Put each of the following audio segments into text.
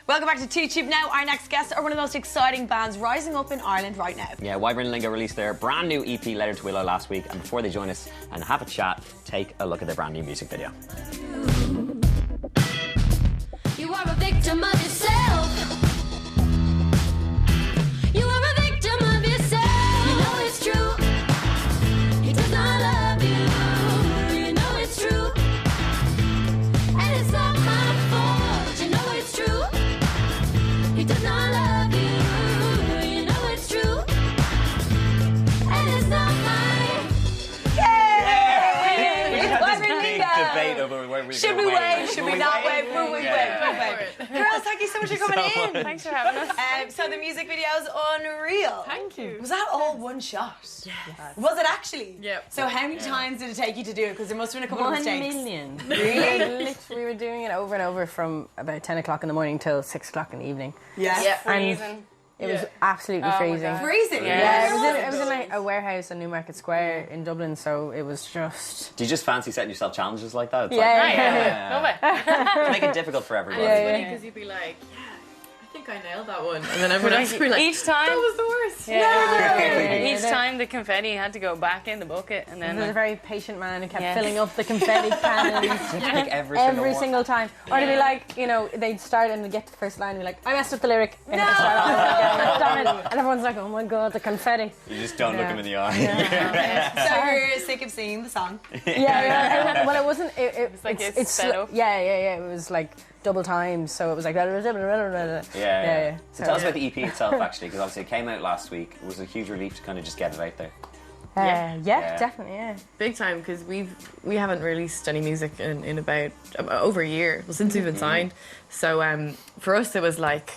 Welcome back to TubeTube Now. Our next guests are one of the most exciting bands rising up in Ireland right now. Yeah, Wyvern Lingo released their brand new EP, Letter to Willow, last week, and before they join us and have a chat, take a look at their brand new music video. You are a victim of yourself. You are a victim of yourself. You know it's true. He does not love you. You know it's true. And it's not my fault. You know it's true. He does not love you. You know it's true. And it's not mine. Yay! We had this big debate over where we Should we wave? Should we not wave? Will we wave? Girls, thank you so much for coming in. Thanks for having us. So the music video is unreal. Thank you. Was that all one shot? Yes. Was it actually? Yeah. So how many times did it take you to do it? Because there must have been a couple of 1 mistakes. million. Really? We were doing it over and over from about 10 o'clock in the morning till 6 o'clock in the evening. Yeah. Freezing. It was absolutely freezing. Freezing? Yeah, it was in like a warehouse on Newmarket Square in Dublin, so it was just... Do you just fancy setting yourself challenges like that? It's Yeah. make it difficult for everybody. Yeah. Because you'd be like, yeah, I think I nailed that one. And then everyone else would be like, each time, that was the worst. each time the confetti had to go back in the bucket, and then There was a very patient man who kept filling up the confetti cannons Like every single time. Or to be like, you know, they'd start and they'd get to the first line and be like, I messed up the lyric. And have to start off again. Damn it. And everyone's like, oh my god, the confetti. You just don't look him in the eye. So you're sick of singing the song? Yeah. Well, it wasn't. It was like it's sped up. Yeah. It was like double time, so it was like. Yeah. So tell us So, about the EP itself, actually, because obviously it came out last week. It was a huge relief to kind of just get it out there. yeah, definitely, yeah. Big time, because we haven't released any music in about over a year, well, since we've been signed. So for us, it was like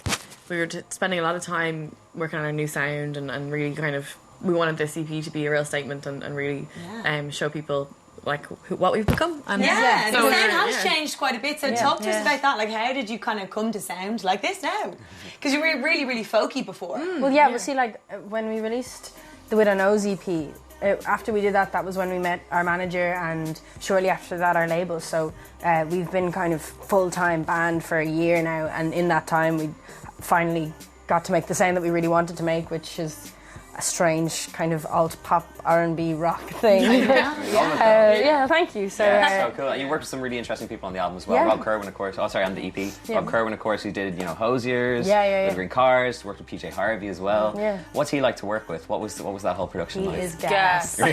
we were spending a lot of time working on our new sound and really kind of, we wanted this EP to be a real statement and really show people like what we've become. So the sound has changed quite a bit. So talk to us about that. Like, how did you kind of come to sound like this now? Because you were really, really folky before. Well, see, like when we released the With a Nose EP, after we did that, that was when we met our manager, and shortly after that, our label. So we've been kind of full-time band for a year now, and in that time, we finally got to make the sound that we really wanted to make, which is a strange kind of alt pop R&B rock thing. Thank you. So so cool. And you worked with some really interesting people on the album as well. Rob Kerwin, of course. Oh, sorry, on the EP. Rob Kerwin, of course, who did Hozier's, Green Cars. Worked with PJ Harvey as well. What's he like to work with? What was that whole production like? he is gas. He's one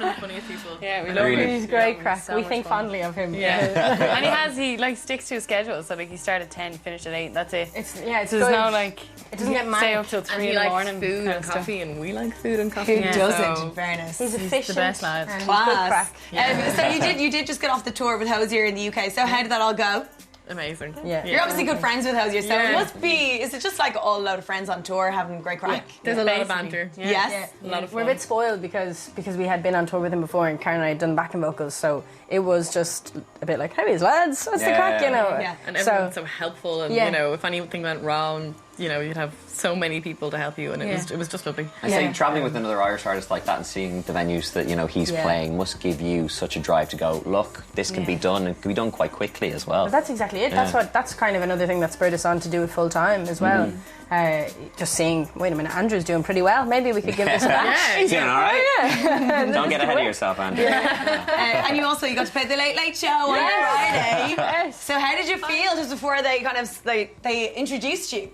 of the funniest people. yeah, we love him. He's great crack. So we much think fun. fondly of him. And he like sticks to his schedule. So like he started at 10, finished at 8. That's it. It's So there's no like it doesn't get stay mad. up till And 3 he in the likes morning. food kind and of stuff. coffee, and we like food and coffee. Who doesn't, So in fairness? He's efficient. the best lad. And Class. good crack. So you did just get off the tour with Hozier in the UK. So how did that all go? Amazing. You're obviously good friends with Hozier, so it must be. Is it just like all a load of friends on tour having great crack? There's a lot of Basically. banter. Yes. A lot of We're a fun. bit spoiled because we had been on tour with him before, and Karen and I had done backing vocals, so it was just a bit like, hey, lads, what's the crack, you know? Yeah. And everyone's so helpful, and you know, if anything went wrong, you know, you'd have so many people to help you, and it was just lovely. I say travelling with another Irish artist like that and seeing the venues that he's playing must give you such a drive to go, look, this can be done, and can be done quite quickly as well. But that's exactly it. That's kind of another thing that spurred us on to do it full time as well. Just seeing, wait a minute, Andrew's doing pretty well. Maybe we could give this a bash. He's doing all right. Don't get ahead of yourself, Andrew. And you got to play the Late Late Show on Friday. So how did you feel just before they kind of they introduced you?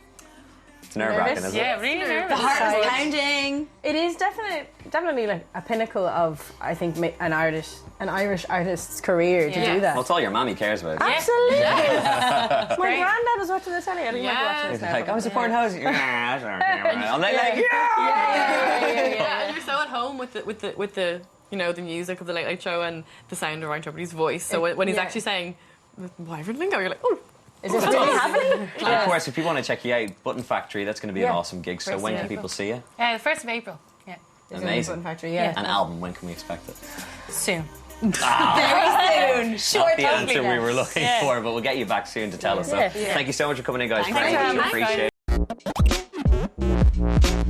It's nerve-wracking, isn't it? Yeah, really nervous. The heart was pounding. It is definitely like a pinnacle of, I think, an Irish artist's career to do that. Well, it's all your mammy cares about. Absolutely. My granddad was watching the telly. I didn't like watching this now. Like, I was supporting Hozier. I'm like, And you're so at home with the the music of the Late Late Show and the sound of Ryan Trippitt's voice. So when he's actually saying Wyvern Lingo, you're like, oh. Is this really happening? And of course, if people want to check you out, Button Factory, that's going to be an awesome gig. So when can people see you? The 1st of April. Yeah. Amazing. Factory, An album, when can we expect it? Soon. Very soon. Short Not the answer we were looking for, but we'll get you back soon to tell us. So thank you so much for coming in, guys. Thanks. Very much appreciate it.